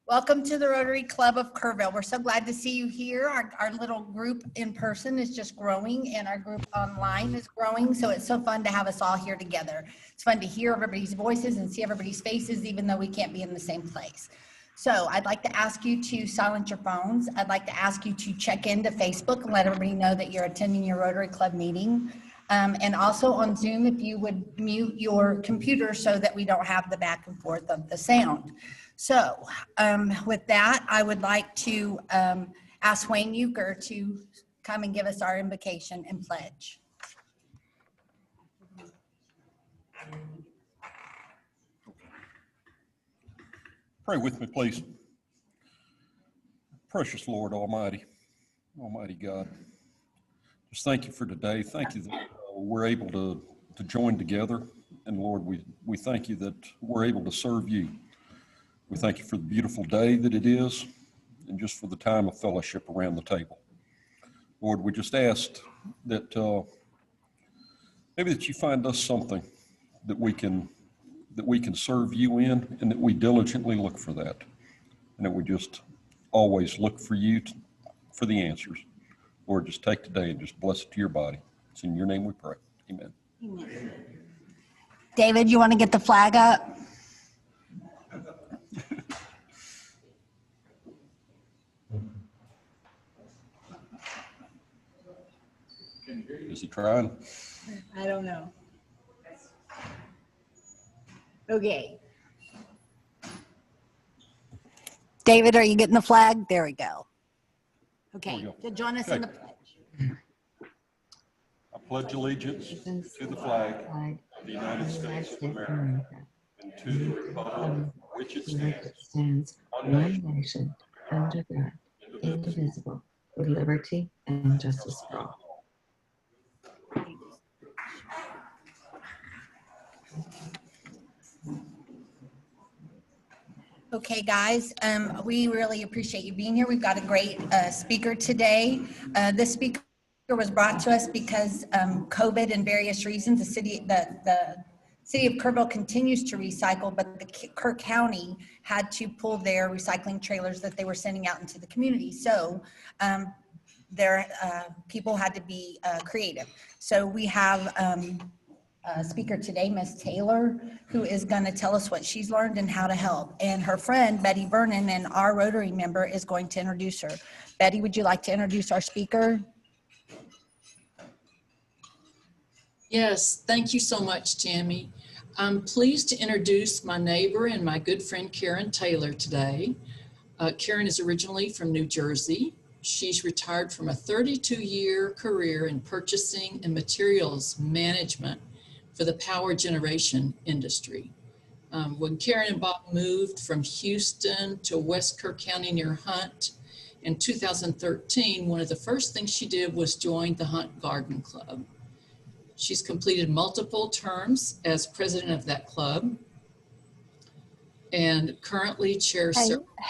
Welcome to the Rotary Club of Kerrville. We're so glad to see you here. Our little group in person is just growing and our group online is growing. So it's so fun to have us all here together. It's fun to hear everybody's voices and see everybody's faces, even though we can't be in the same place. So I'd like to ask you to silence your phones. I'd like to ask you to check into Facebook and let everybody know that you're attending your Rotary Club meeting. And also on Zoom, if you would mute your computer so that we don't have the back and forth of the sound. So with that, I would like to ask Wayne Euchre to come and give us our invocation and pledge. Pray with me, please. Precious Lord Almighty, Almighty God, just thank you for today. Thank you that we're able to join together. And Lord, we thank you that we're able to serve you. We thank you for the beautiful day that it is and just for the time of fellowship around the table. Lord, we just asked that maybe that you find us something that we can serve you in, and that we diligently look for that, and that we just always look for you for the answers. Lord, just take today and just bless it to your body. It's in your name we pray. Amen. Amen. David, you want to get the flag up? Is he trying? I don't know. Okay. David, are you getting the flag? There we go. Okay, to join us in the pledge. I pledge allegiance to the flag of the United States of America and to the republic for which it stands, one nation, under God, indivisible, with liberty and justice for all. Okay, guys, we really appreciate you being here. We've got a great speaker today. This speaker was brought to us because COVID and various reasons. The city of Kerrville continues to recycle, but the Kerr County had to pull their recycling trailers that they were sending out into the community. So their people had to be creative. So we have speaker today, Ms. Taylor, who is going to tell us what she's learned and how to help. And her friend, Betty Vernon, and our Rotary member is going to introduce her. Betty, would you like to introduce our speaker? Yes, thank you so much, Tammy. I'm pleased to introduce my neighbor and my good friend, Karen Taylor, today. Karen is originally from New Jersey. She's retired from a 32-year career in purchasing and materials management for the power generation industry. When Karen and Bob moved from Houston to West Kerr County near Hunt in 2013, one of the first things she did was join the Hunt Garden Club. She's completed multiple terms as president of that club and currently chairs.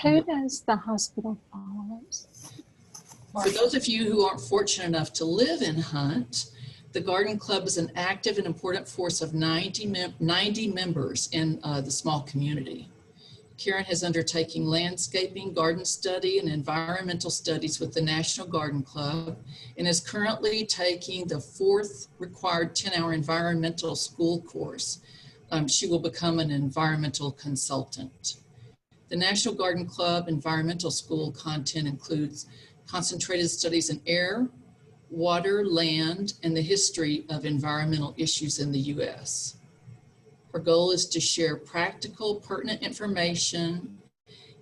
Who does the hospital follow us? For those of you who aren't fortunate enough to live in Hunt, the Garden Club is an active and important force of 90 members in the small community. Karen has undertaken landscaping, garden study, and environmental studies with the National Garden Club and is currently taking the 4th required 10-hour environmental school course. She will become an environmental consultant. The National Garden Club environmental school content includes concentrated studies in air, water, land, and the history of environmental issues in the U.S. Her goal is to share practical, pertinent information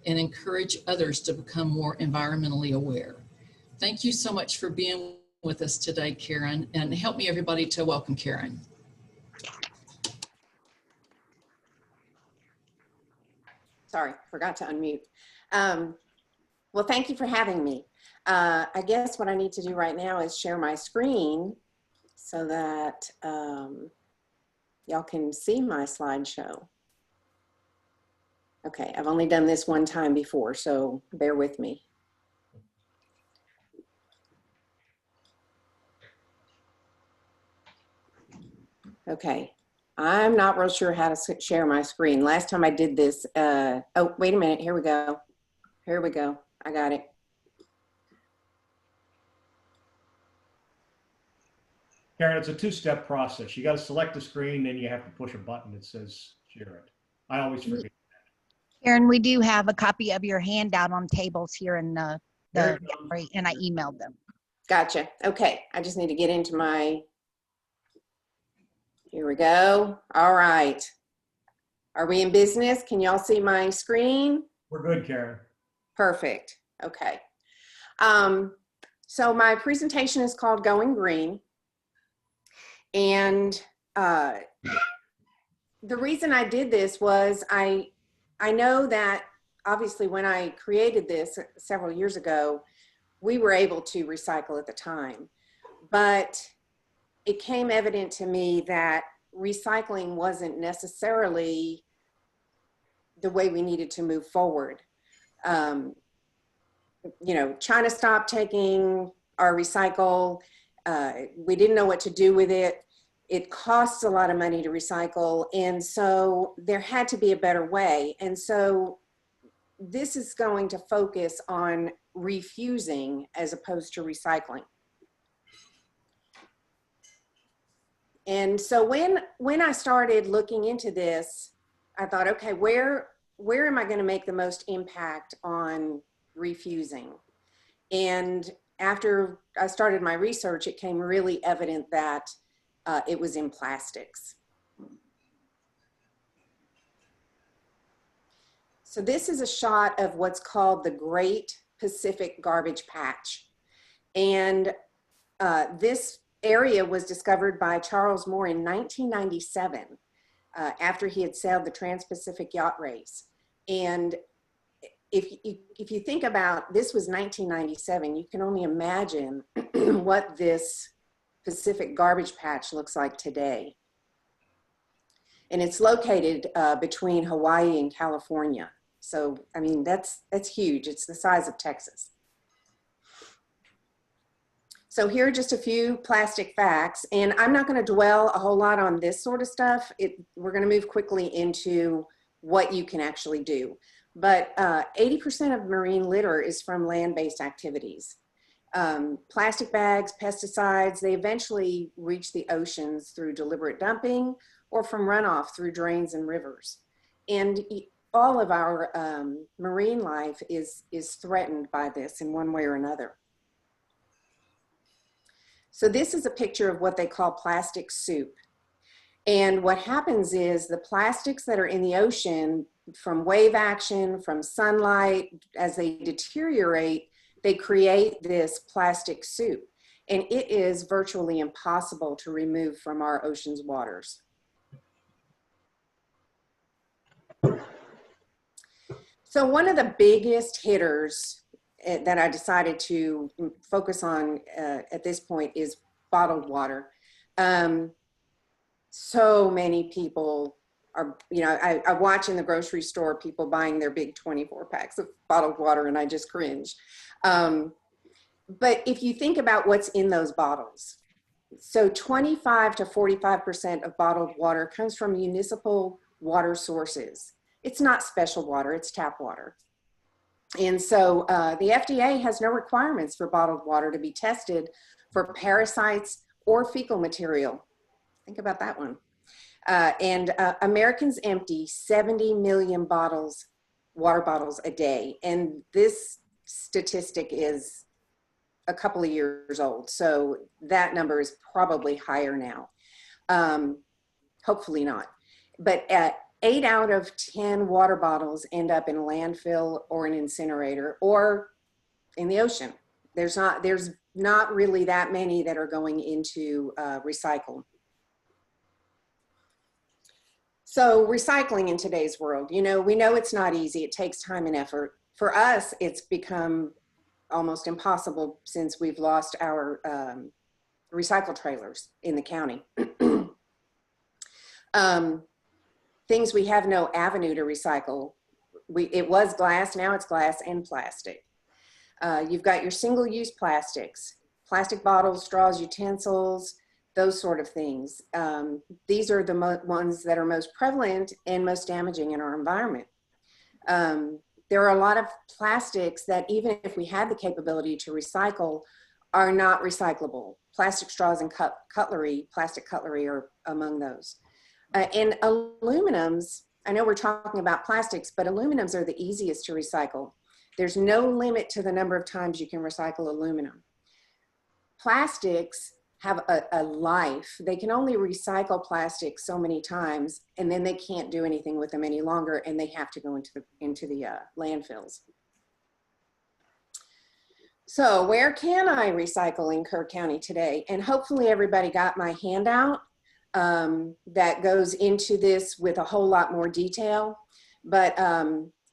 and encourage others to become more environmentally aware. Thank you so much for being with us today, Karen, and help me everybody to welcome Karen. Sorry, forgot to unmute. Well, thank you for having me. I guess what I need to do right now is share my screen so that y'all can see my slideshow. Okay, I've only done this one time before, so bear with me. Okay, I'm not real sure how to share my screen. Last time I did this, oh, wait a minute, here we go. Here we go. I got it. Karen, it's a two-step process. You got to select the screen, then you have to push a button that says share it. I always forget. Karen, we do have a copy of your handout on tables here in the There you go. gallery, and I emailed them. Gotcha. Okay. I just need to get into my, here we go. All right. Are we in business? Can y'all see my screen? We're good, Karen. Perfect. Okay. So my presentation is called Going Green. And the reason I did this was I know that obviously when I created this several years ago, we were able to recycle at the time, but it came evident to me that recycling wasn't necessarily the way we needed to move forward. You know, China stopped taking our recycle. We didn't know what to do with it. It costs a lot of money to recycle. And so there had to be a better way. And so this is going to focus on refusing as opposed to recycling. And so when I started looking into this, I thought, okay, where am I going to make the most impact on refusing? And after I started my research, it became really evident that it was in plastics. So this is a shot of what's called the Great Pacific Garbage Patch. And this area was discovered by Charles Moore in 1997 after he had sailed the Trans-Pacific Yacht Race. And if you think about, this was 1997, you can only imagine what this Pacific garbage patch looks like today. And it's located between Hawaii and California. So, I mean, that's huge. It's the size of Texas. So here are just a few plastic facts, and I'm not going to dwell a whole lot on this sort of stuff. We're going to move quickly into what you can actually do. But 80% of marine litter is from land-based activities. Plastic bags, pesticides, they eventually reach the oceans through deliberate dumping or from runoff through drains and rivers. And all of our marine life is threatened by this in one way or another. So this is a picture of what they call plastic soup. And what happens is the plastics that are in the ocean from wave action, from sunlight, as they deteriorate, they create this plastic soup. And it is virtually impossible to remove from our ocean's waters. So one of the biggest hitters that I decided to focus on at this point is bottled water. So many people are, you know, I watch in the grocery store people buying their big 24 packs of bottled water and I just cringe. But if you think about what's in those bottles, so 25 to 45% of bottled water comes from municipal water sources. It's not special water, it's tap water. And so the FDA has no requirements for bottled water to be tested for parasites or fecal material. Think about that one. And Americans empty 70 million water bottles a day. And this statistic is a couple of years old. So that number is probably higher now. Hopefully not. But 8 out of 10 water bottles end up in a landfill or an incinerator or in the ocean. There's not really that many that are going into recycle. So recycling in today's world, you know, we know it's not easy. It takes time and effort. For us, it's become almost impossible since we've lost our recycle trailers in the county. Things we have no avenue to recycle. It was glass, now it's glass and plastic. You've got your single-use plastics, plastic bottles, straws, utensils, those sort of things. These are the ones that are most prevalent and most damaging in our environment. there are a lot of plastics that even if we had the capability to recycle, are not recyclable. Plastic straws and cutlery, plastic cutlery are among those. And aluminums, I know we're talking about plastics, but aluminums are the easiest to recycle. There's no limit to the number of times you can recycle aluminum. Plastics have a life. They can only recycle plastic so many times, and then they can't do anything with them any longer, and they have to go into the landfills. So where can I recycle in Kerr County today? And hopefully everybody got my handout that goes into this with a whole lot more detail. But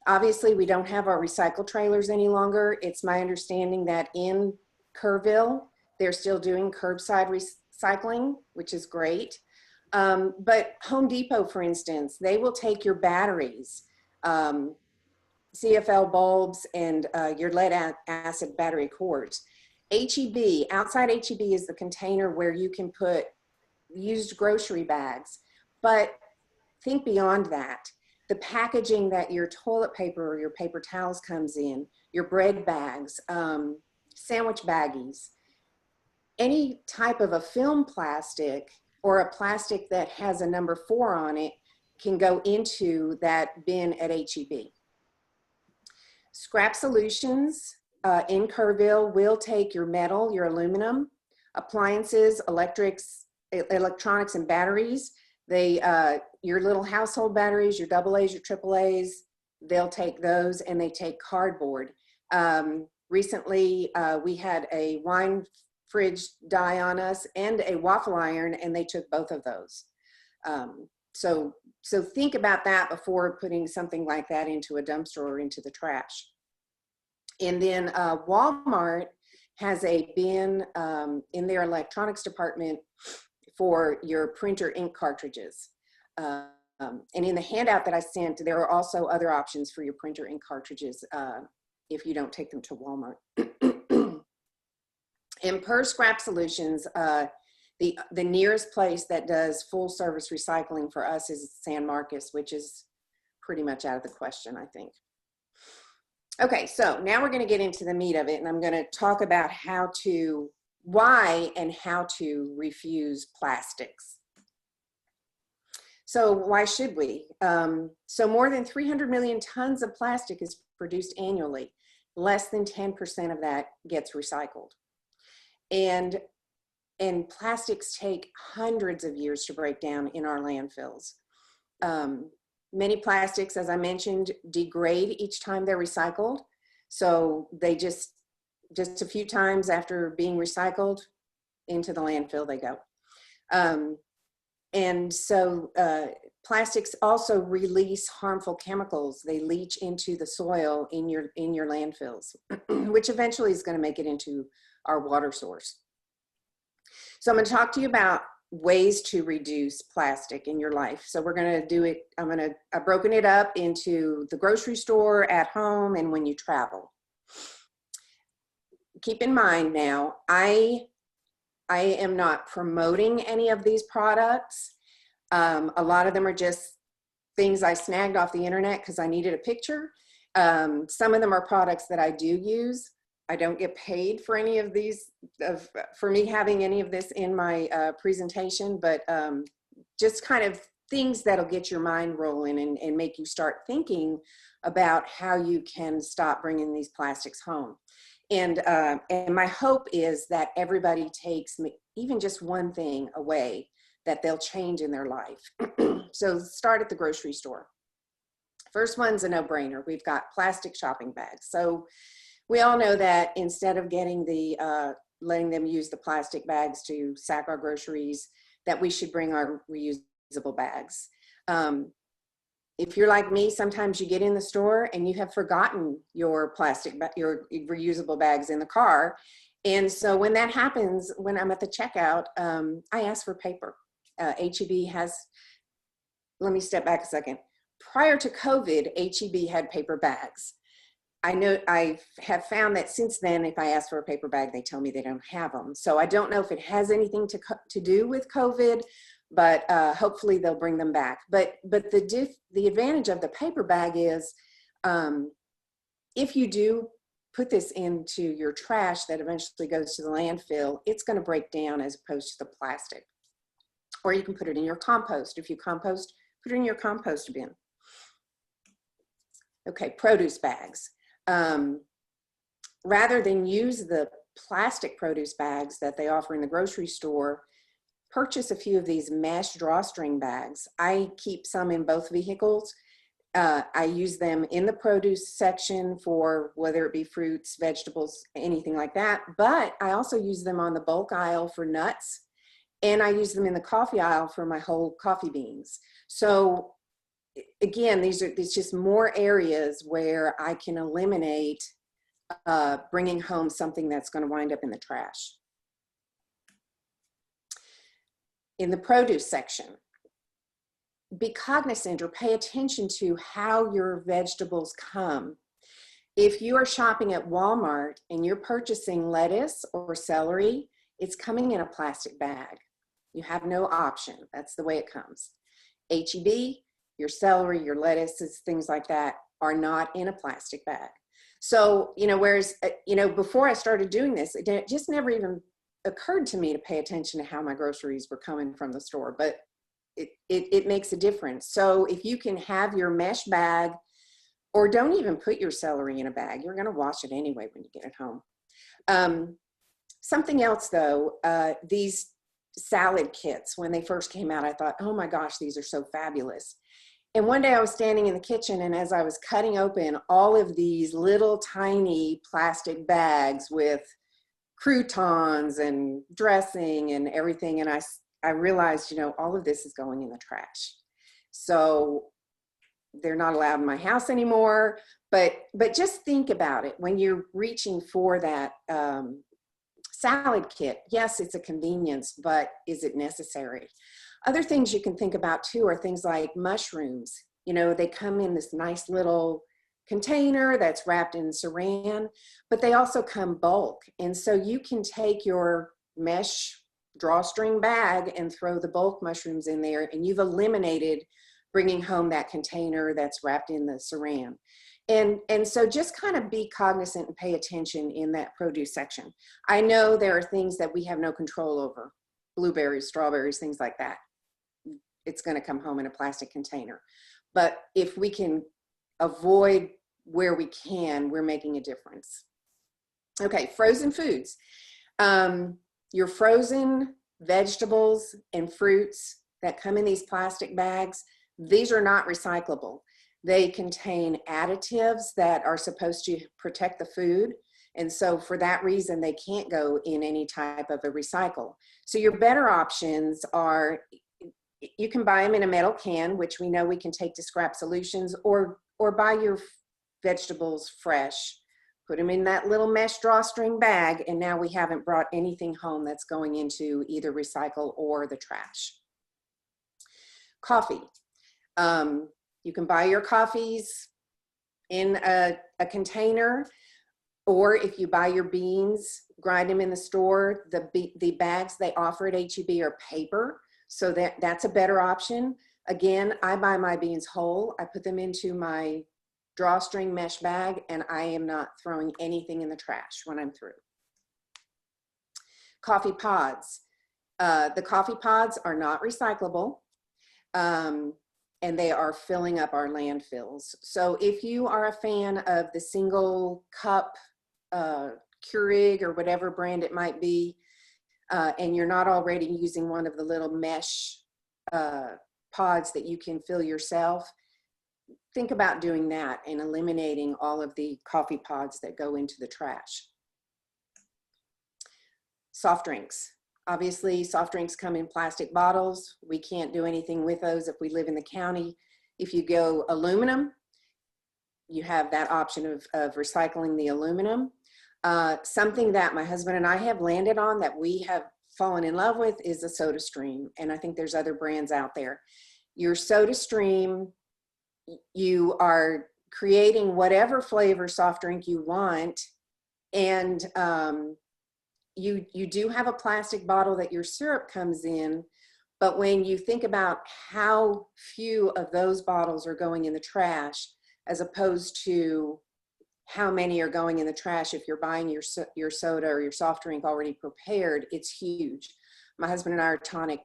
obviously we don't have our recycle trailers any longer. It's my understanding that in Kerrville, they're still doing curbside recycling, which is great. But Home Depot, for instance, they will take your batteries, CFL bulbs, and your lead acid battery cords. HEB, outside HEB is the container where you can put used grocery bags. But think beyond that. The packaging that your toilet paper or your paper towels comes in, your bread bags, sandwich baggies, any type of a film plastic or a plastic that has a number 4 on it can go into that bin at HEB. Scrap Solutions in Kerrville will take your metal, your aluminum, appliances, electronics, and batteries. Your little household batteries, your AA's, your AAA's, they'll take those, and they take cardboard. Recently, we had a wine fridge die on us and a waffle iron, and they took both of those. So think about that before putting something like that into a dumpster or into the trash. And then Walmart has a bin in their electronics department for your printer ink cartridges. And in the handout that I sent, there are also other options for your printer ink cartridges if you don't take them to Walmart. And per Scrap Solutions, the nearest place that does full service recycling for us is San Marcos, which is pretty much out of the question, I think. Okay, so now we're going to get into the meat of it, and I'm going to talk about why and how to refuse plastics. So why should we? So more than 300 million tons of plastic is produced annually. Less than 10% of that gets recycled. And plastics take hundreds of years to break down in our landfills. Many plastics, as I mentioned, degrade each time they're recycled. So they just a few times after being recycled, into the landfill they go. And so plastics also release harmful chemicals. They leach into the soil in your landfills, which eventually is going to make it into our water source. So I'm going to talk to you about ways to reduce plastic in your life. So we're going to do it, I've broken it up into the grocery store, at home, and when you travel. Keep in mind now, I am not promoting any of these products. A lot of them are just things I snagged off the internet because I needed a picture. Some of them are products that I do use. I don't get paid for any of these, for me having any of this in my presentation, but just kind of things that'll get your mind rolling and make you start thinking about how you can stop bringing these plastics home. And my hope is that everybody takes even just one thing away that they'll change in their life. So start at the grocery store. First one's a no-brainer. We've got plastic shopping bags. So we all know that instead of getting letting them use the plastic bags to sack our groceries, that we should bring our reusable bags. If you're like me, sometimes you get in the store and you have forgotten your your reusable bags in the car. And so when that happens, when I'm at the checkout, I ask for paper. HEB has, let me step back a second. Prior to COVID, HEB had paper bags. I have found that since then, if I ask for a paper bag, they tell me they don't have them. So I don't know if it has anything to do with COVID, but hopefully they'll bring them back. But the advantage of the paper bag is if you do put this into your trash that eventually goes to the landfill, it's going to break down as opposed to the plastic. Or you can put it in your compost. If you compost, put it in your compost bin. Okay, produce bags. Rather than use the plastic produce bags that they offer in the grocery store, purchase a few of these mesh drawstring bags. I keep some in both vehicles. I use them in the produce section for whether it be fruits, vegetables, anything like that. But I also use them on the bulk aisle for nuts. And I use them in the coffee aisle for my whole coffee beans. So again, there's just more areas where I can eliminate bringing home something that's going to wind up in the trash. In the produce section, be cognizant or pay attention to how your vegetables come. If you are shopping at Walmart and you're purchasing lettuce or celery, it's coming in a plastic bag. You have no option. That's the way it comes. H-E-B, your celery, your lettuces, things like that are not in a plastic bag. So, whereas, before I started doing this, it just never even occurred to me to pay attention to how my groceries were coming from the store, but it makes a difference. So if you can have your mesh bag, or don't even put your celery in a bag, you're going to wash it anyway when you get it home. Something else though, these salad kits, when they first came out, I thought, oh my gosh, these are so fabulous. And one day I was standing in the kitchen, and as I was cutting open all of these little tiny plastic bags with croutons and dressing and everything, and I realized, all of this is going in the trash. So they're not allowed in my house anymore, but just think about it when you're reaching for that salad kit. Yes, it's a convenience, but is it necessary? Other things you can think about too are things like mushrooms. They come in this nice little container that's wrapped in saran, but they also come bulk. And so you can take your mesh drawstring bag and throw the bulk mushrooms in there, and you've eliminated bringing home that container that's wrapped in the saran. And so just kind of be cognizant and pay attention in that produce section. I know there are things that we have no control over, blueberries, strawberries, things like that. It's going to come home in a plastic container. But if we can avoid where we can, we're making a difference. Okay, frozen foods. Your frozen vegetables and fruits that come in these plastic bags, these are not recyclable. They contain additives that are supposed to protect the food. And so for that reason, they can't go in any type of a recycle. So your better options are, you can buy them in a metal can, which we know we can take to Scrap Solutions, or buy your vegetables fresh, put them in that little mesh drawstring bag, and now we haven't brought anything home that's going into either recycle or the trash. Coffee. You can buy your coffees in a container, or if you buy your beans, grind them in the store, the bags they offer at H-E-B are paper, so that's a better option. Again, I buy my beans whole. I put them into my drawstring mesh bag, and I am not throwing anything in the trash when I'm through. Coffee pods. The coffee pods are not recyclable, and they are filling up our landfills. So if you are a fan of the single cup Keurig or whatever brand it might be, and you're not already using one of the little mesh pods that you can fill yourself, think about doing that and eliminating all of the coffee pods that go into the trash. Soft drinks. Obviously, soft drinks come in plastic bottles. We can't do anything with those if we live in the county. If you go aluminum, you have that option of recycling the aluminum. Something that my husband and I have landed on that we have fallen in love with is the Soda Stream. And I think there's other brands out there. Your Soda Stream, you are creating whatever flavor soft drink you want. And you do have a plastic bottle that your syrup comes in. But when you think about how few of those bottles are going in the trash, as opposed to how many are going in the trash. If you're buying your soda or your soft drink already prepared, it's huge. My husband and I are tonic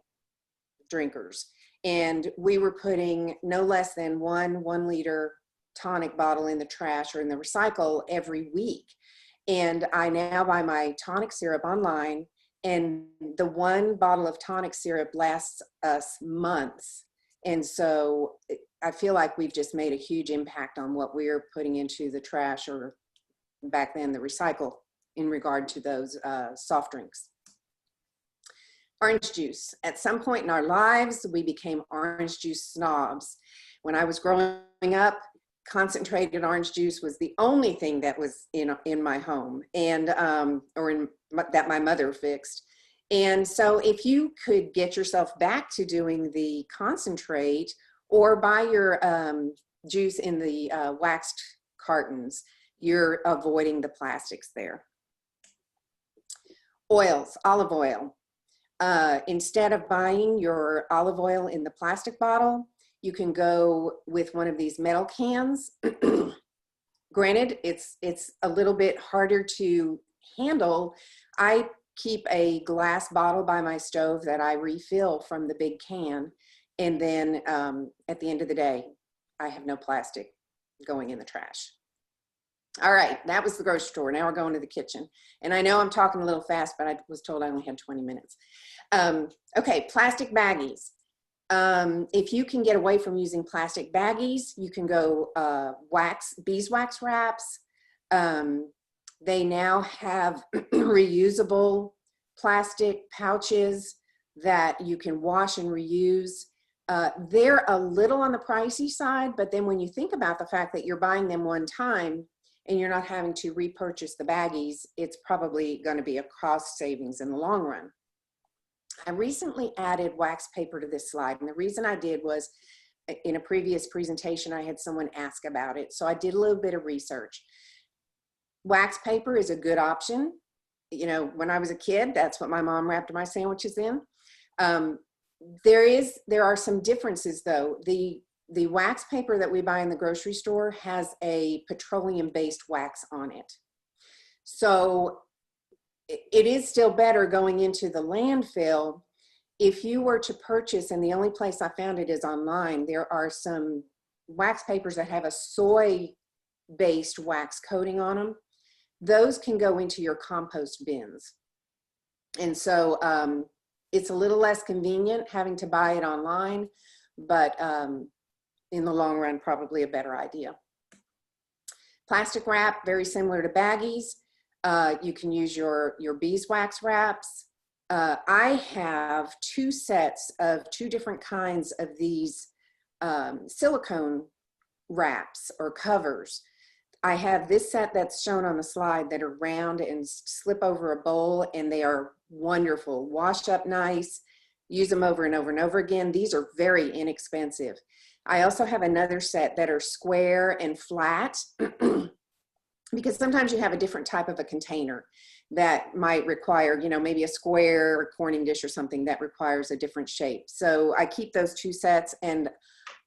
drinkers, and we were putting no less than 1 liter tonic bottle in the trash or in the recycle every week. And I now buy my tonic syrup online, and the 1 bottle of tonic syrup lasts us months. And so I feel like we've just made a huge impact on what we're putting into the trash, or back then the recycle, in regard to those soft drinks. Orange juice. At some point in our lives, we became orange juice snobs. When I was growing up, concentrated orange juice was the only thing that was in my home, and that my mother fixed. And so if you could get yourself back to doing the concentrate, or buy your juice in the waxed cartons, you're avoiding the plastics there. Oils, olive oil. Instead of buying your olive oil in the plastic bottle, you can go with one of these metal cans. Granted, it's a little bit harder to handle. I keep a glass bottle by my stove that I refill from the big can. And then at the end of the day, I have no plastic going in the trash. All right, that was the grocery store. Now we're going to the kitchen. And I know I'm talking a little fast, but I was told I only had 20 minutes. Okay, plastic baggies. If you can get away from using plastic baggies, you can go beeswax wraps. They now have reusable plastic pouches that you can wash and reuse. They're a little on the pricey side, but then when you think about the fact that you're buying them one time and you're not having to repurchase the baggies, it's probably going to be a cost savings in the long run. I recently added wax paper to this slide, and the reason I did was in a previous presentation I had someone ask about it, so I did a little bit of research. Wax paper is a good option. You know, when I was a kid, that's what my mom wrapped my sandwiches in. There are some differences though. The wax paper that we buy in the grocery store has a petroleum-based wax on it. So it is still better going into the landfill. If you were to purchase, and the only place I found it is online, there are some wax papers that have a soy-based wax coating on them. Those can go into your compost bins. And so it's a little less convenient having to buy it online, but in the long run, probably a better idea. Plastic wrap, very similar to baggies. You can use your beeswax wraps. I have 2 sets of 2 different kinds of these silicone wraps or covers. I have this set that's shown on the slide that are round and slip over a bowl, and they are wonderful. Wash up nice, use them over and over and over again. These are very inexpensive. I also have another set that are square and flat because sometimes you have a different type of a container that might require, you know, maybe a square or Corning dish or something that requires a different shape. So I keep those 2 sets, and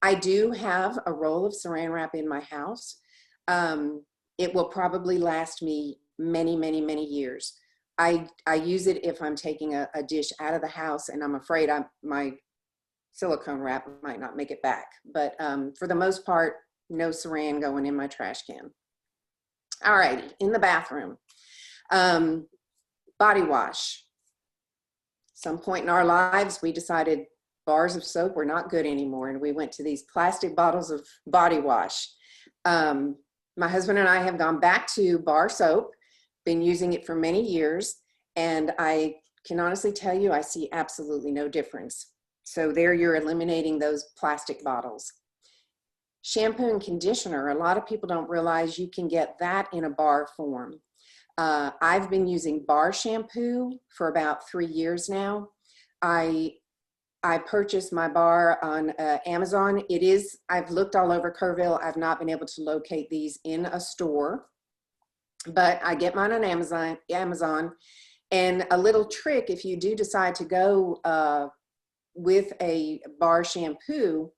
I do have a roll of saran wrap in my house. It will probably last me many, many, many years. I use it if I'm taking a dish out of the house and I'm afraid my silicone wrap might not make it back. But for the most part, no saran going in my trash can. All righty, in the bathroom. Body wash. Some point in our lives, we decided bars of soap were not good anymore, and we went to these plastic bottles of body wash. My husband and I have gone back to bar soap, been using it for many years, and I can honestly tell you I see absolutely no difference. So there you're eliminating those plastic bottles. Shampoo and conditioner, a lot of people don't realize you can get that in a bar form. I've been using bar shampoo for about 3 years now. I purchased my bar on Amazon. I've looked all over Kerrville. I've not been able to locate these in a store, but I get mine on Amazon. And a little trick, if you do decide to go with a bar shampoo,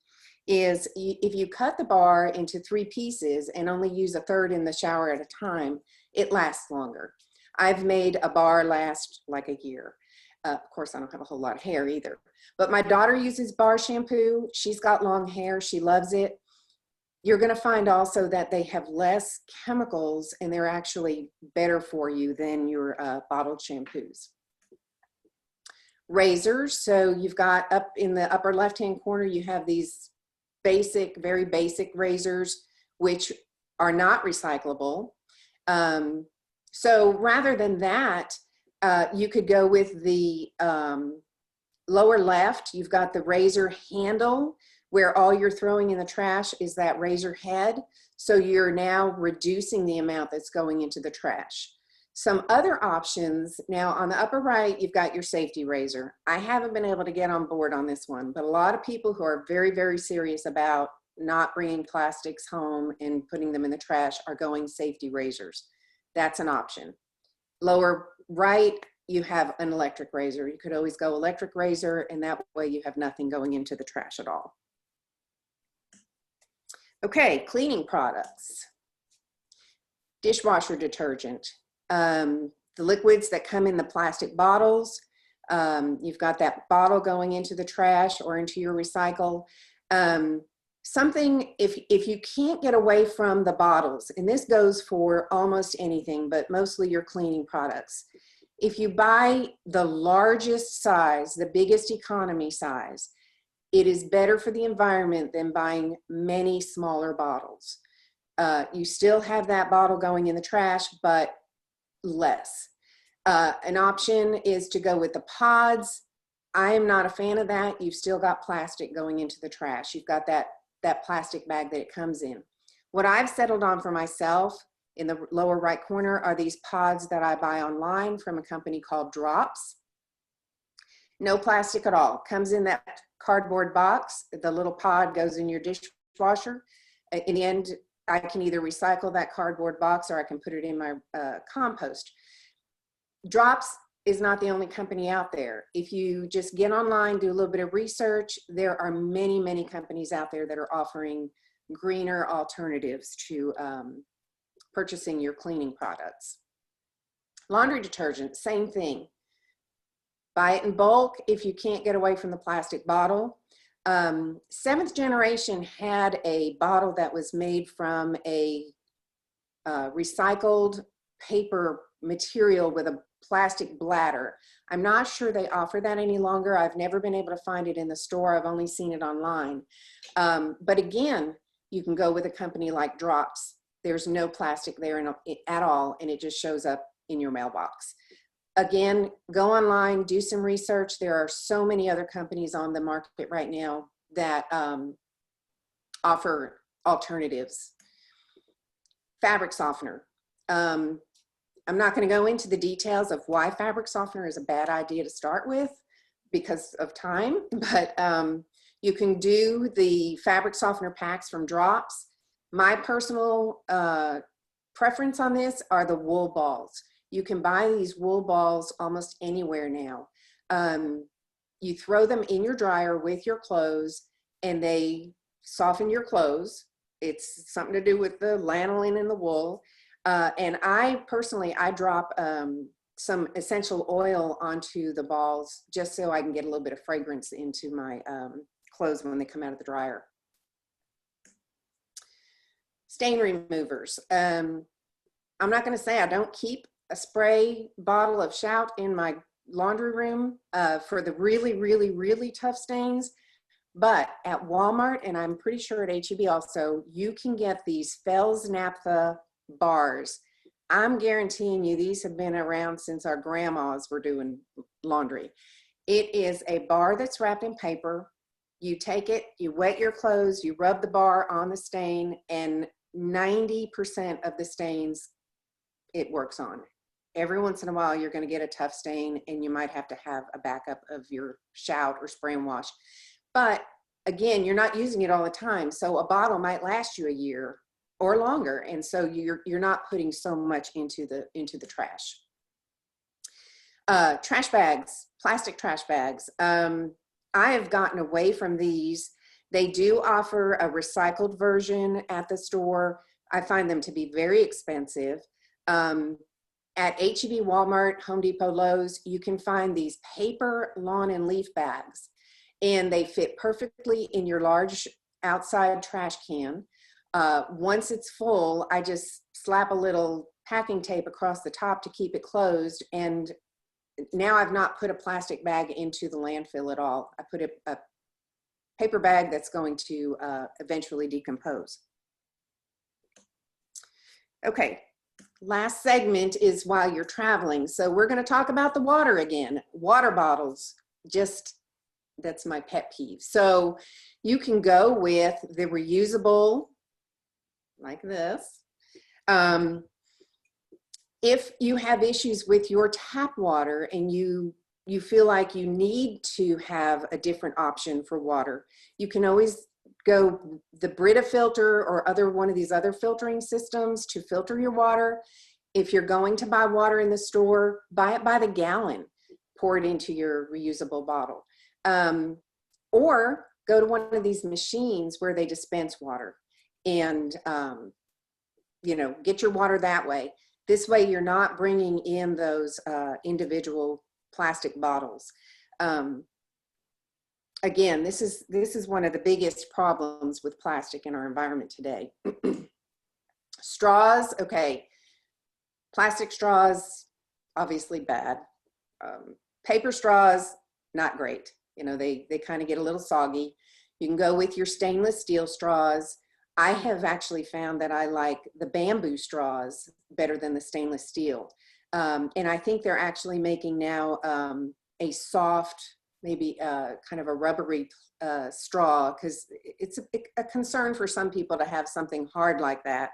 is if you cut the bar into 3 pieces and only use a third in the shower at a time, it lasts longer. I've made a bar last like a year. Of course, I don't have a whole lot of hair either, but my daughter uses bar shampoo. She's got long hair. She loves it. You're going to find also that they have less chemicals and they're actually better for you than your bottled shampoos. Razors. So you've got up in the upper left-hand corner, you have these basic, very basic razors, which are not recyclable. So rather than that, you could go with the lower left. You've got the razor handle where all you're throwing in the trash is that razor head. So you're now reducing the amount that's going into the trash. Some other options, now on the upper right, you've got your safety razor. I haven't been able to get on board on this one, but a lot of people who are very, very serious about not bringing plastics home and putting them in the trash are going safety razors. That's an option. Lower right, you have an electric razor. You could always go electric razor, and that way you have nothing going into the trash at all. Okay, cleaning products. Dishwasher detergent. The liquids that come in the plastic bottles. You've got that bottle going into the trash or into your recycle. Something, if you can't get away from the bottles, and this goes for almost anything, but mostly your cleaning products. If you buy the largest size, the biggest economy size, it is better for the environment than buying many smaller bottles. You still have that bottle going in the trash, but less. An option is to go with the pods. I am not a fan of that. You've still got plastic going into the trash. You've got that plastic bag that it comes in. What I've settled on for myself in the lower right corner are these pods that I buy online from a company called Drops. No plastic at all. Comes in that cardboard box. The little pod goes in your dishwasher. In the end, I can either recycle that cardboard box or I can put it in my compost. Drops is not the only company out there. If you just get online, do a little bit of research, there are many, many companies out there that are offering greener alternatives to purchasing your cleaning products. Laundry detergent, same thing. Buy it in bulk if you can't get away from the plastic bottle. 7th generation had a bottle that was made from a recycled paper material with a plastic bladder. I'm not sure they offer that any longer. I've never been able to find it in the store. I've only seen it online. But again, you can go with a company like Drops. There's no plastic there at all, and it just shows up in your mailbox. Again, go online, do some research. There are so many other companies on the market right now that offer alternatives. Fabric softener. I'm not going to go into the details of why fabric softener is a bad idea to start with because of time, but you can do the fabric softener packs from Drops. My personal preference on this are the wool balls. You can buy these wool balls almost anywhere now. You throw them in your dryer with your clothes and they soften your clothes. It's something to do with the lanolin and the wool. And I personally drop some essential oil onto the balls just so I can get a little bit of fragrance into my clothes when they come out of the dryer. Stain removers. I'm not going to say I don't keep a spray bottle of Shout in my laundry room for the really, really, really tough stains. But at Walmart, and I'm pretty sure at H-E-B also, you can get these Fells Naphtha bars. I'm guaranteeing you these have been around since our grandmas were doing laundry. It is a bar that's wrapped in paper. You take it, you wet your clothes, you rub the bar on the stain, and 90% of the stains it works on. Every once in a while, you're going to get a tough stain and you might have to have a backup of your Shout or spray and wash. But again, you're not using it all the time. So a bottle might last you a year or longer. And so you're not putting so much into the trash. Trash bags, plastic trash bags. I have gotten away from these They do offer a recycled version at the store. I find them to be very expensive. At H-E-B, Walmart, Home Depot, Lowe's, you can find these paper lawn and leaf bags, and they fit perfectly in your large outside trash can. Once it's full, I just slap a little packing tape across the top to keep it closed, and now I've not put a plastic bag into the landfill at all. I put a paper bag that's going to eventually decompose. Okay, last segment is while you're traveling. So we're going to talk about the water again. Water bottles, that's my pet peeve. So you can go with the reusable, like this. If you have issues with your tap water and you feel like you need to have a different option for water, you can always go the Brita filter or one of these other filtering systems to filter your water. If you're going to buy water in the store, buy it by the gallon, pour it into your reusable bottle. Or go to one of these machines where they dispense water and, get your water that way. This way you're not bringing in those individual plastic bottles. Again, this is one of the biggest problems with plastic in our environment today. Straws, okay. Plastic straws, obviously bad. Paper straws, not great. They kind of get a little soggy. You can go with your stainless steel straws. I have actually found that I like the bamboo straws better than the stainless steel. And I think they're actually making now a soft, maybe kind of a rubbery straw, because it's a concern for some people to have something hard like that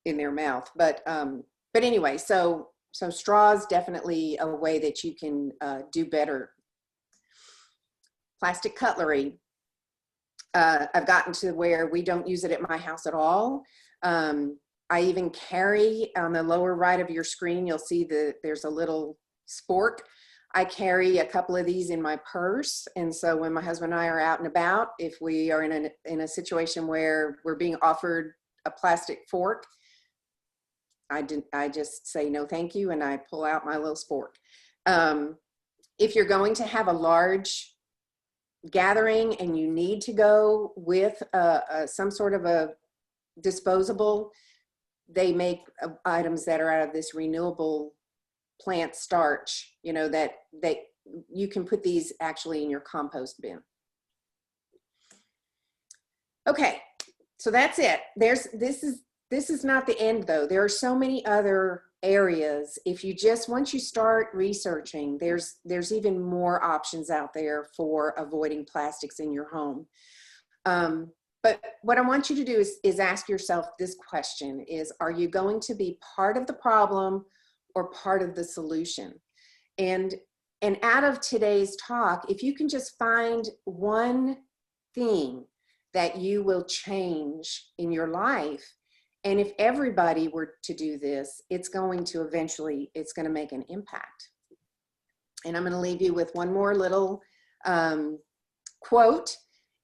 in their mouth. But anyway, so straws, definitely a way that you can do better. Plastic cutlery. I've gotten to where we don't use it at my house at all. I even carry on the lower right of your screen, you'll see there's a little spork. I carry a couple of these in my purse. And so when my husband and I are out and about, if we are in a situation where we're being offered a plastic fork, I just say no thank you, and I pull out my little spork. If you're going to have a large gathering and you need to go with some sort of a disposable, they make items that are out of this renewable plant starch, that you can put these actually in your compost bin. Okay, so that's it. This is not the end though. There are so many other areas. Once you start researching, there's even more options out there for avoiding plastics in your home. But what I want you to do is ask yourself this question are you going to be part of the problem or part of the solution? And out of today's talk, if you can just find one thing that you will change in your life, and if everybody were to do this, it's going to make an impact. And I'm going to leave you with one more little quote,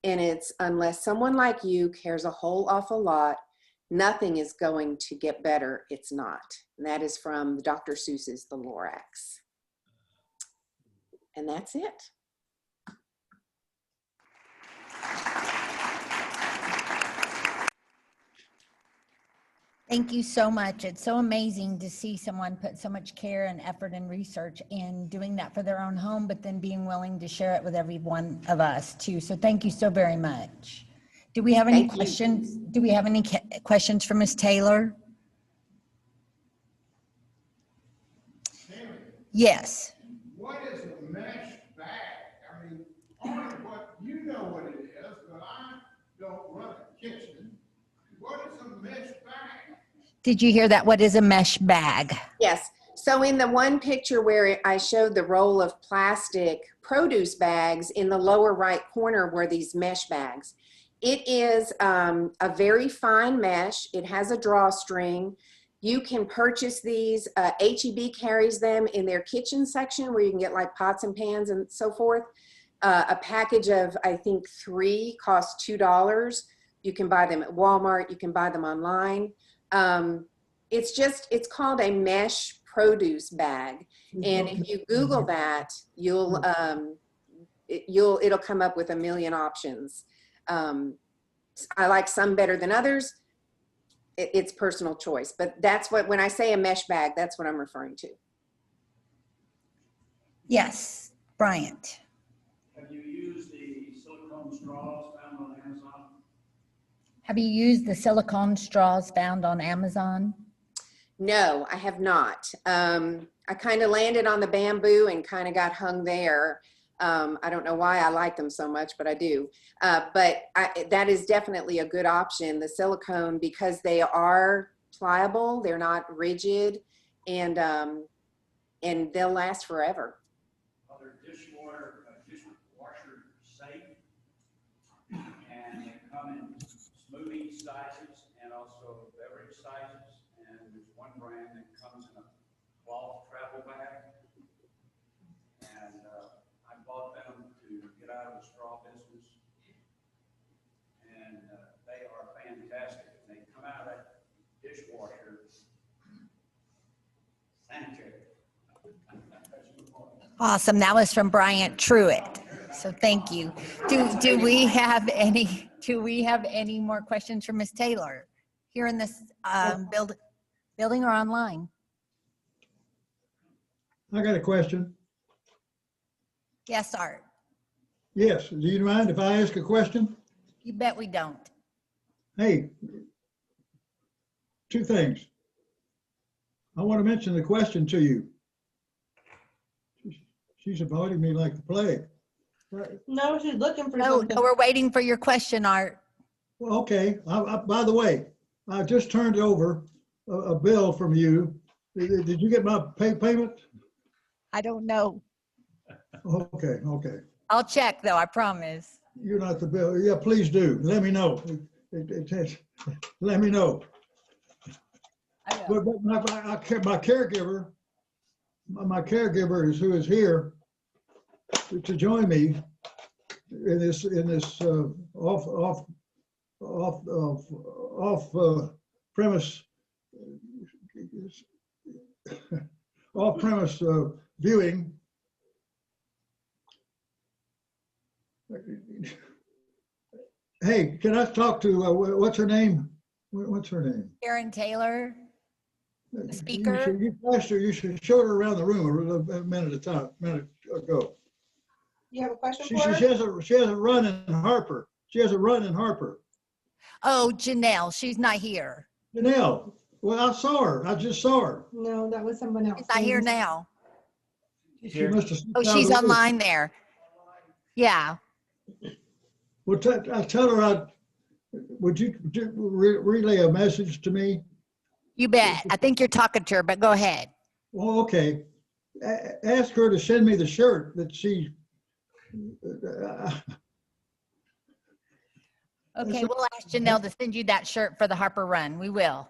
and it's, unless someone like you cares a whole awful lot, nothing is going to get better. It's not. And that is from Dr. Seuss's The Lorax. And that's it. Thank you so much. It's so amazing to see someone put so much care and effort and research in doing that for their own home, but then being willing to share it with every one of us too. So thank you so very much. Do we have any questions? Do we have any questions for Ms. Taylor? Taylor, Yes. what is a mesh bag? I mean, only what you know what it is, but I don't run a kitchen. What is a mesh bag? Did you hear that? What is a mesh bag? Yes. So in the one picture where I showed the roll of plastic produce bags, in the lower right corner were these mesh bags. It is a very fine mesh. It has a drawstring. You can purchase these. H-E-B carries them in their kitchen section where you can get like pots and pans and so forth. A package of, I think, 3 costs $2. You can buy them at Walmart. You can buy them online. It's called a mesh produce bag. And if you Google that, it'll come up with a million options. I like some better than others. It's personal choice, but that's what, when I say a mesh bag, that's what I'm referring to. Yes, Bryant. Have you used the silicone straws found on Amazon? Have you used the silicone straws found on Amazon? No, I have not. I kind of landed on the bamboo and kind of got hung there. I don't know why I like them so much, but I do. But that is definitely a good option, the silicone, because they are pliable, they're not rigid, and they'll last forever. Are there dishwasher safe? And they come in smoothie sizes and also beverage sizes. And there's one brand that comes in a cloth travel bag. And I bought them to get out of the straw business. And they are fantastic. And they come out of that dishwasher sanitary. Awesome. That was from Bryant Truitt. So thank you. Do we have any more questions for Ms. Taylor here in this building or online? I got a question. Yes, Art. Yes, do you mind if I ask a question? You bet we don't. Hey, 2 things. I want to mention the question to you. She's avoiding me like the plague. No, she's looking for No, something. no, we're waiting for your question, Art. Well, okay, by the way, I just turned over a bill from you. Did you get my payment? I don't know. Okay. I'll check though, I promise. You're not the bill. Yeah, please do. Let me know. Let me know. I will. But my caregiver is who is here to join me in this off premise viewing. Hey, can I talk to what's her name? What's her name? Karen Taylor, the speaker. You should show her around the room a minute ago. You have a question She for her? has a run in Harper. She has a run in Harper. Oh, Janelle, she's not here. Janelle, well, I saw her. I just saw her. No, that was someone else. She's not here now. She must have. Oh, she's online there. Yeah. Well, I tell her, would you relay a message to me? You bet. I think you're talking to her, but go ahead. Well, okay. Ask her to send me the shirt that she. Okay, we'll ask Janelle to send you that shirt for the Harper Run. We will.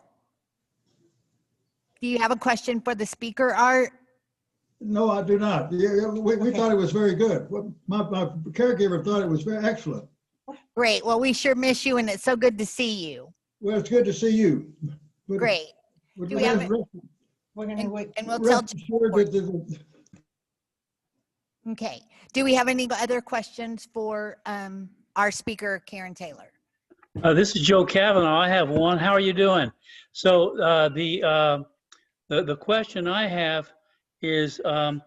Do you have a question for the speaker, Art? No, I do not. We thought it was very good. My caregiver thought it was very excellent. Great. Well, we sure miss you, and it's so good to see you. Well, it's good to see you. But Great. We're Do we have gonna We're gonna wait. And we'll tell. rest assured that Okay. Do we have any other questions for our speaker, Karen Taylor? This is Joe Kavanaugh. I have one. How are you doing? So the question I have is I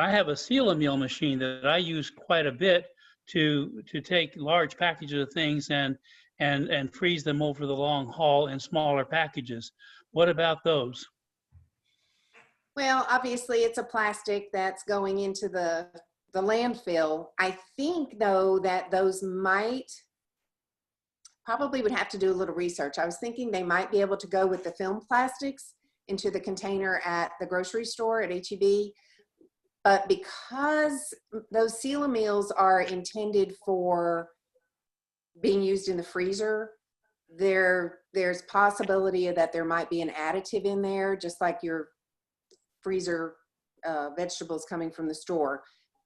have a seal-a-meal machine that I use quite a bit to take large packages of things and freeze them over the long haul in smaller packages. What about those? Well, obviously it's a plastic that's going into the landfill. I think though that those probably would have to do a little research. I was thinking they might be able to go with the film plastics into the container at the grocery store at H-E-B. But because those seal-a-meals are intended for being used in the freezer, there's possibility that there might be an additive in there, just like your freezer vegetables coming from the store.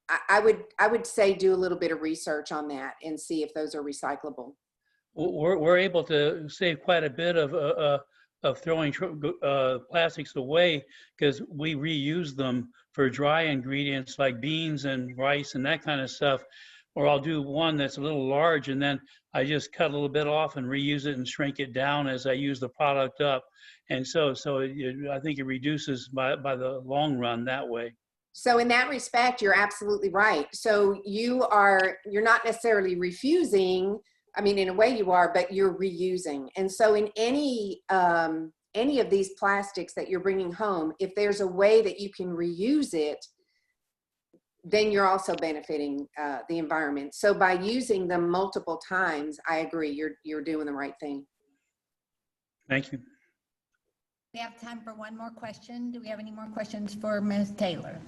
I would say do a little bit of research on that and see if those are recyclable. We're able to save quite a bit of throwing plastics away because we reuse them for dry ingredients like beans and rice and that kind of stuff. Or I'll do one that's a little large and then I just cut a little bit off and reuse it and shrink it down as I use the product up. And so I think it reduces by the long run that way. So in that respect, you're absolutely right. So you're not necessarily refusing. I mean, in a way you are, but you're reusing. And so in any of these plastics that you're bringing home, if there's a way that you can reuse it, then you're also benefiting the environment. So by using them multiple times, I agree, you're doing the right thing. Thank you. We have time for one more question. Do we have any more questions for Ms. Taylor?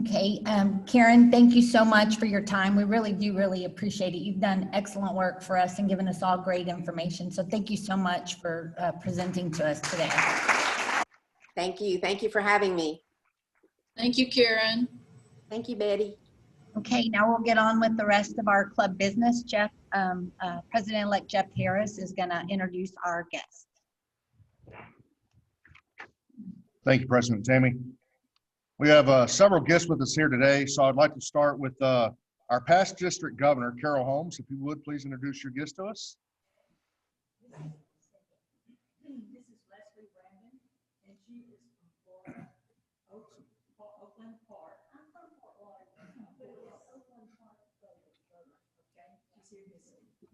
Okay, Karen, thank you so much for your time. We really do appreciate it. You've done excellent work for us and given us all great information. So thank you so much for presenting to us today. Thank you. Thank you for having me. Thank you, Karen. Thank you, Betty. Okay, now we'll get on with the rest of our club business. President-elect Jeff Harris is going to introduce our guest. Thank you, President Tammy. We have several guests with us here today, so I'd like to start with our past district governor, Carol Holmes. If you would, please introduce your guest to us.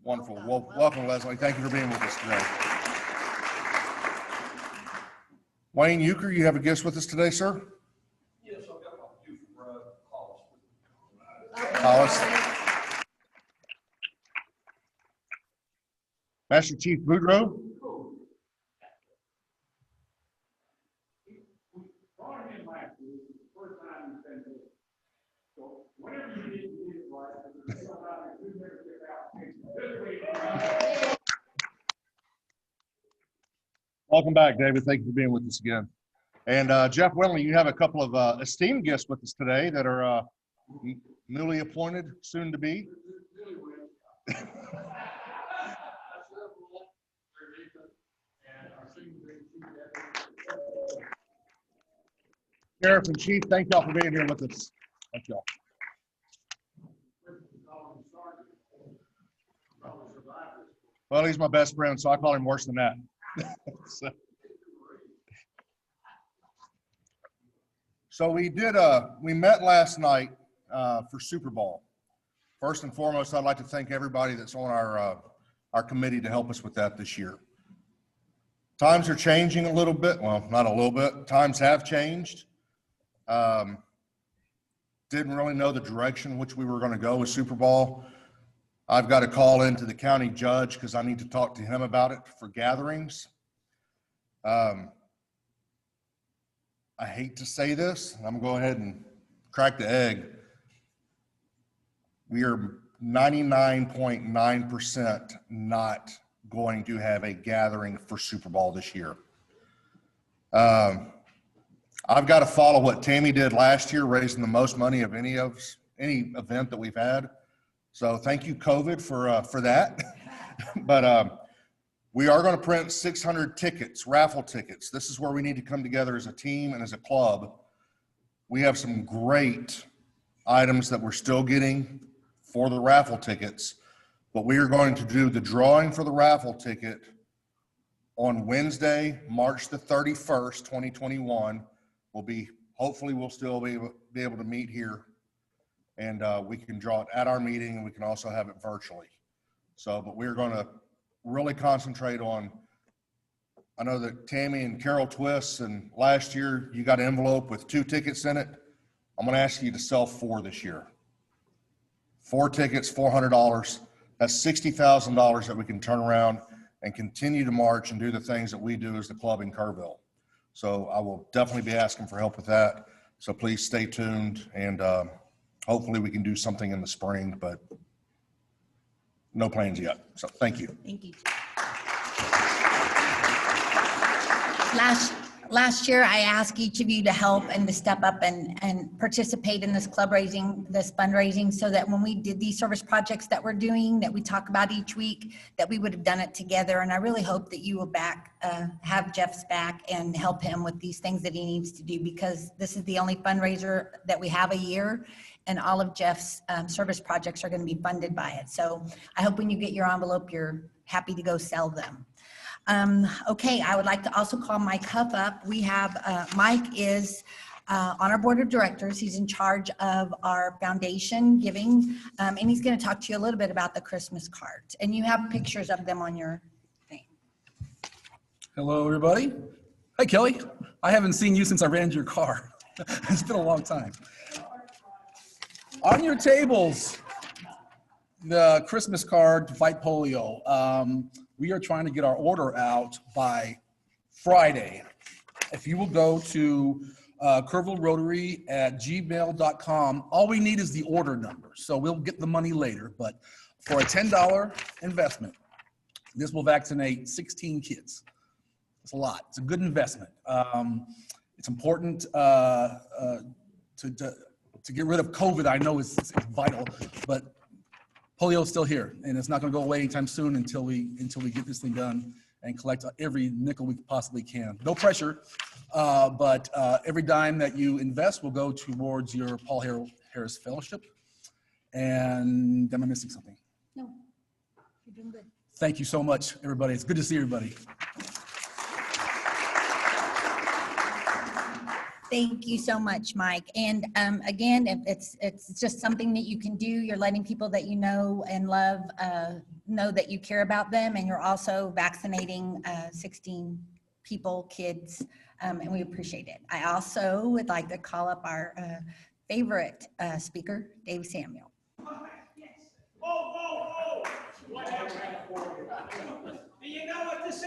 Wonderful. Well, welcome, Leslie. Thank you for being with us today. Wayne Euchre, you have a guest with us today, sir? Yes, I've got my youth brother, Hollis. Master Chief Boudreaux. Welcome back, David. Thank you for being with us again. And Jeff Winley, you have a couple of esteemed guests with us today that are newly appointed, soon to be. Sheriff and Chief, thank y'all for being here with us. Thank y'all. Well, he's my best friend, so I call him worse than that. So we met last night for Super Bowl. First and foremost, I'd like to thank everybody that's on our committee to help us with that this year. Times are changing a little bit. Well, not a little bit. Times have changed. Didn't really know the direction in which we were going to go with Super Bowl. I've got to call into the county judge because I need to talk to him about it for gatherings. I hate to say this, and I'm going to go ahead and crack the egg. We are 99.9% not going to have a gathering for Super Bowl this year. I've got to follow what Tammy did last year, raising the most money of any event that we've had. So thank you, COVID, for that. But we are going to print 600 tickets, raffle tickets. This is where we need to come together as a team and as a club. We have some great items that we're still getting for the raffle tickets, but we are going to do the drawing for the raffle ticket on Wednesday, March the 31st, 2021. Hopefully we'll still be able to meet here, and we can draw it at our meeting, and we can also have it virtually. So, but we're going to really concentrate on, I know that Tammy and Carol twists, and last year you got an envelope with 2 tickets in it. I'm going to ask you to sell 4 this year. 4 tickets, $400. That's $60,000 that we can turn around and continue to march and do the things that we do as the club in Kerrville. So I will definitely be asking for help with that. So please stay tuned, and hopefully we can do something in the spring, but no plans yet. So thank you. Thank you. Last year, I asked each of you to help and to step up and participate in this this fundraising, so that when we did these service projects that we're doing, that we talk about each week, that we would have done it together. And I really hope that you will have Jeff's back and help him with these things that he needs to do, because this is the only fundraiser that we have a year, and all of Jeff's service projects are going to be funded by it. So I hope when you get your envelope, you're happy to go sell them. Okay, I would like to also call Mike Huff up. We have, Mike is on our board of directors. He's in charge of our foundation giving, and he's going to talk to you a little bit about the Christmas cards. And you have pictures of them on your thing. Hello, everybody. Hi, Kelly. I haven't seen you since I ran your car. It's been a long time. On your tables, the Christmas card to fight polio. We are trying to get our order out by Friday. If you will go to Kerrville Rotary at gmail.com, all we need is the order number. So we'll get the money later, but for a $10 investment, this will vaccinate 16 kids. It's a lot. It's a good investment. It's important to get rid of COVID. I know it's vital, but polio is still here, and it's not going to go away anytime soon until we get this thing done and collect every nickel we possibly can. No pressure, but every dime that you invest will go towards your Paul Harris Fellowship. And am I missing something? No, you're doing good. Thank you so much, everybody. It's good to see everybody. Thank you so much, Mike. And again, it's just something that you can do. You're letting people that you know and love know that you care about them, and you're also vaccinating 16 people, kids, and we appreciate it. I also would like to call up our favorite speaker, Dave Samuel. Oh! What happened? Do you know what this is?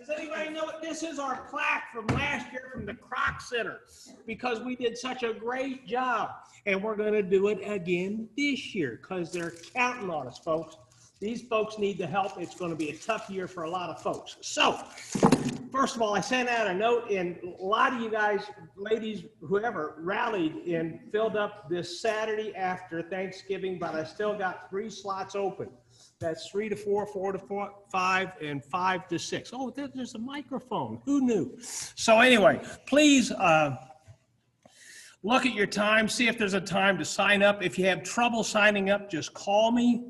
Does anybody know what this is? Our plaque from last year from the Kroc Center, because we did such a great job, and we're going to do it again this year because they're counting on us, folks. These folks need the help. It's going to be a tough year for a lot of folks. So, first of all, I sent out a note, and a lot of you guys, ladies, whoever, rallied and filled up this Saturday after Thanksgiving, but I still got 3 slots open. That's 3 to 4, 4 to 5, and 5 to 6. Oh, there's a microphone. Who knew? So anyway, please look at your time. See if there's a time to sign up. If you have trouble signing up, just call me.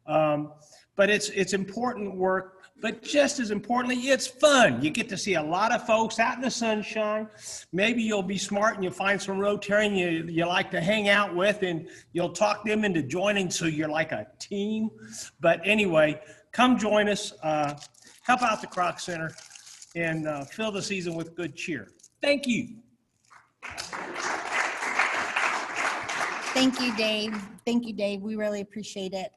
But it's important work. But just as importantly, it's fun. You get to see a lot of folks out in the sunshine. Maybe you'll be smart and you'll find some Rotarian you like to hang out with, and you'll talk them into joining so you're like a team. But anyway, come join us. Help out the Kroc Center and fill the season with good cheer. Thank you. Thank you, Dave. Thank you, Dave. We really appreciate it.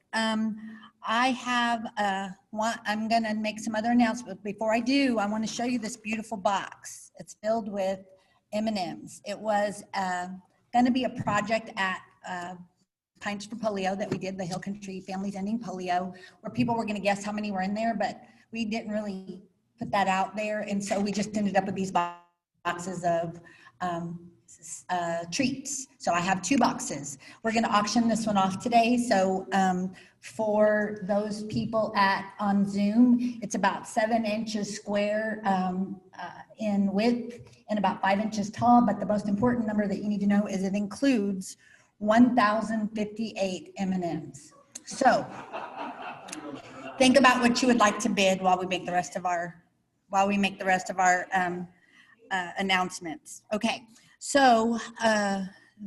I have I'm going to make some other announcements. Before I do, I want to show you this beautiful box. It's filled with M&Ms. It was going to be a project at Pines for Polio that we did, the Hill Country Families Ending Polio, where people were going to guess how many were in there, but we didn't really put that out there. And so we just ended up with these boxes of treats. So I have 2 boxes. We're going to auction this one off today. So for those people on Zoom, it's about 7 inches square in width and about 5 inches tall. But the most important number that you need to know is it includes 1,058 M&Ms. So think about what you would like to bid while we make the rest of our announcements. Okay. So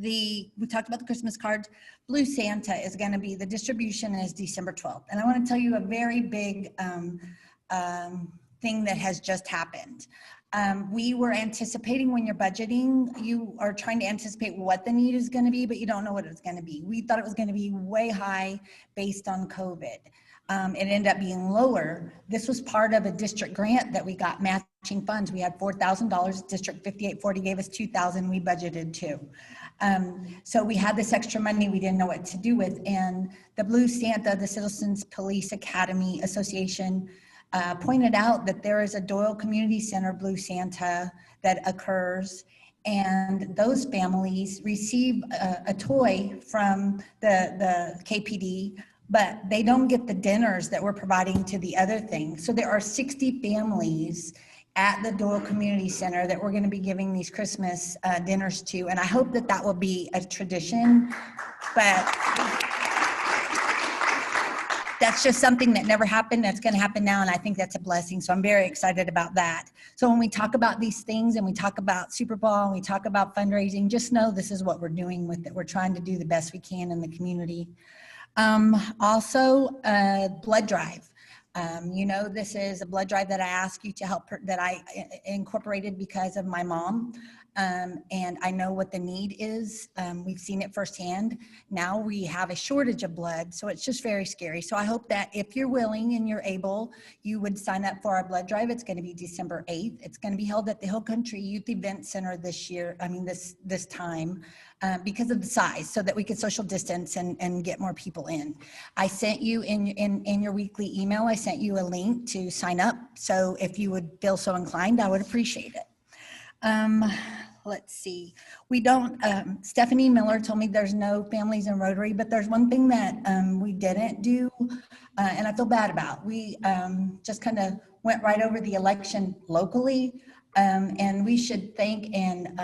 we talked about the Christmas cards. Blue Santa is going to be, the distribution is December 12th. And I want to tell you a very big thing that has just happened. We were anticipating, when you're budgeting, you are trying to anticipate what the need is going to be, but you don't know what it's going to be. We thought it was going to be way high based on COVID. It ended up being lower. This was part of a district grant that we got, matching funds. We had $4,000. District 5840 gave us $2,000. We budgeted $2,000. So we had this extra money we didn't know what to do with. And the Blue Santa, the Citizens Police Academy Association, pointed out that there is a Doyle Community Center Blue Santa that occurs, and those families receive a toy from the KPD, but they don't get the dinners that we're providing to the other things. So there are 60 families at the Doyle Community Center that we're going to be giving these Christmas dinners to, and I hope that that will be a tradition, but that's just something that never happened. That's going to happen now, and I think that's a blessing. So I'm very excited about that. So when we talk about these things and we talk about Super Bowl and we talk about fundraising, just know this is what we're doing with it. We're trying to do the best we can in the community. Also, blood drive. You know, this is a blood drive that I ask you to help, that I incorporated because of my mom. And I know what the need is. We've seen it firsthand. Now we have a shortage of blood, so it's just very scary. So I hope that if you're willing and you're able, you would sign up for our blood drive. It's going to be December 8th. It's going to be held at the Hill Country Youth Event Center this year. I mean, this time, because of the size, so that we could social distance and get more people in. I sent you in your weekly email, I sent you a link to sign up. So if you would feel so inclined, I would appreciate it. Let's see. We don't, Stephanie Miller told me there's no families in Rotary, but there's one thing that we didn't do, and I feel bad about. We just kind of went right over the election locally, and we should thank and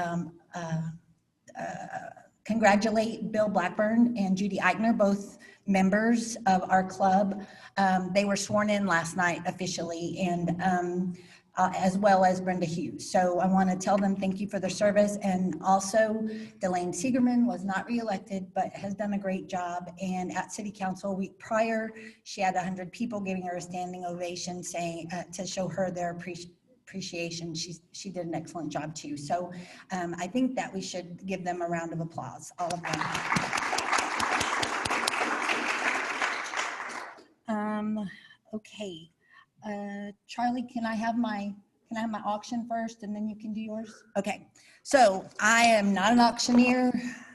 congratulate Bill Blackburn and Judy Eichner, both members of our club. They were sworn in last night officially, and as well as Brenda Hughes. So I want to tell them thank you for their service. And also Delane Siegerman was not reelected, but has done a great job. And at City Council a week prior, she had 100 people giving her a standing ovation, saying to show her their appreciation. She did an excellent job too. So I think that we should give them a round of applause, all of them. Okay. Charlie, can I have my auction first and then you can do yours? Okay, so I am not an auctioneer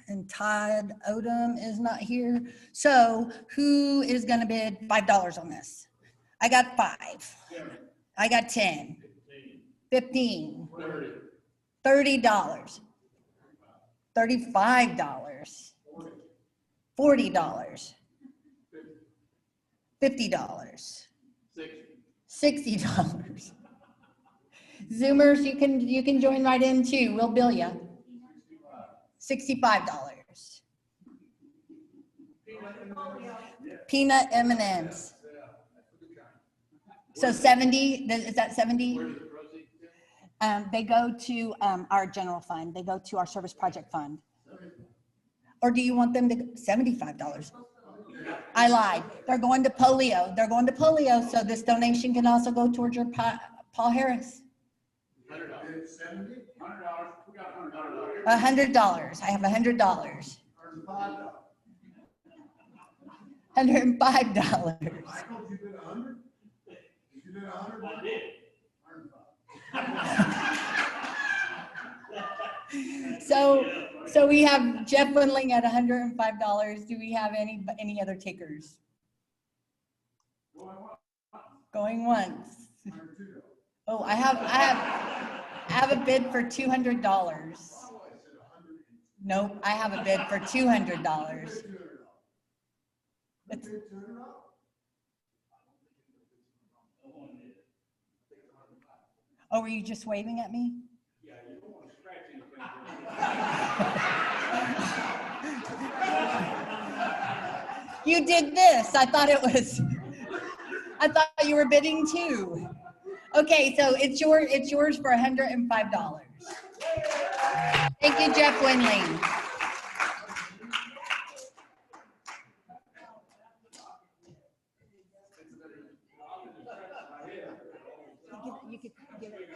and Todd Odom is not here. So who is gonna bid $5 on this? I got 5. I got 10, 15, $30, $35, $40, $50. $60. Zoomers, you can join right in too. We'll bill you. $65. Peanut M&Ms. So 70. Is that 70? They go to our general fund. They go to our service project fund. Or do you want them to $75? I lied. They're going to polio. They're going to polio, so this donation can also go towards your Paul Harris. $100. I have $100. $105. So we have Jeff Windling at $105. Do we have any other takers? Going once. Oh, I have a bid for $200. Nope, I have a bid for $200. Oh, were you just waving at me? Yeah, you don't want to scratch anything. You did this. I thought you were bidding too. Okay, so it's yours for $105. Thank you, Jeff Windling. You could give it.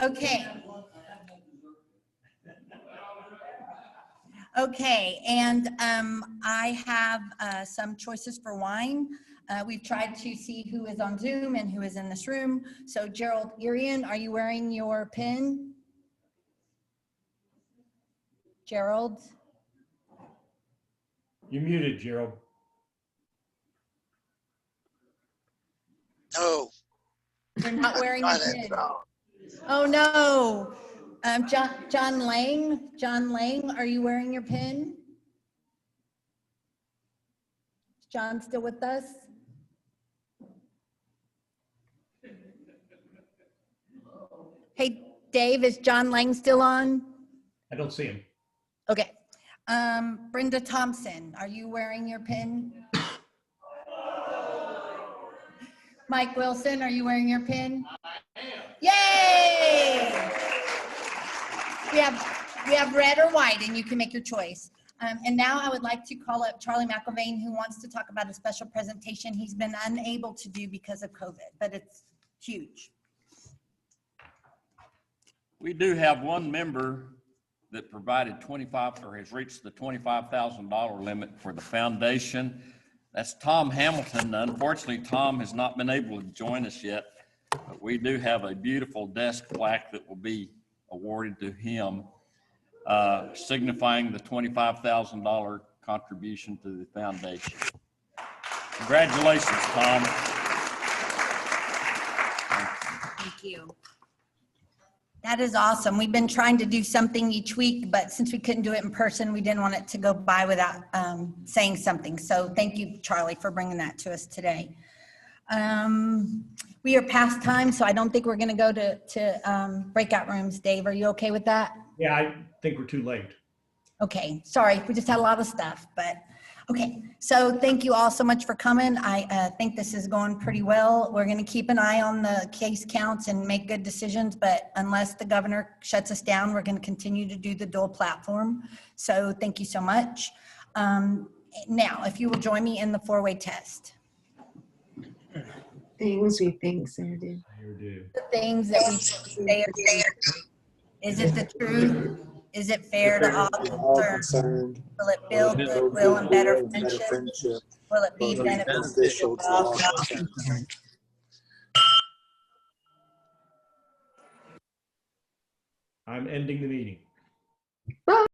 Okay. Okay, and I have some choices for wine. We've tried to see who is on Zoom and who is in this room. So Gerald Irian, are you wearing your pin? Gerald? You're muted, Gerald. No. You're not wearing your Not at pin. all. Oh, no. John Lang, are you wearing your pin? Is John still with us? Hey, Dave, is John Lang still on? I don't see him. Okay. Brenda Thompson, are you wearing your pin? Mike Wilson, are you wearing your pin? Yay! We have red or white, and you can make your choice. And now I would like to call up Charlie McIlvain, who wants to talk about a special presentation he's been unable to do because of COVID, but it's huge. We do have one member that provided 25 or has reached the $25,000 limit for the foundation. That's Tom Hamilton. Unfortunately, Tom has not been able to join us yet, but we do have a beautiful desk plaque that will be awarded to him, signifying the $25,000 contribution to the foundation. Congratulations, Tom. Thank you. That is awesome. We've been trying to do something each week, but since we couldn't do it in person, we didn't want it to go by without saying something. So thank you, Charlie, for bringing that to us today. We are past time, so I don't think we're going to go to breakout rooms. Dave, are you okay with that? Yeah, I think we're too late. Okay, sorry, we just had a lot of stuff, but okay. So thank you all so much for coming. I think this is going pretty well. We're going to keep an eye on the case counts and make good decisions, but unless the governor shuts us down, we're going to continue to do the dual platform. So thank you so much. Now, if you will join me in the four-way test. Things we think Sandy. The things that we say are true. Is it the truth? Is it fair to all concerned? Will it build goodwill and better friendship? Will it be beneficial to all concerned? I'm ending the meeting. Bye.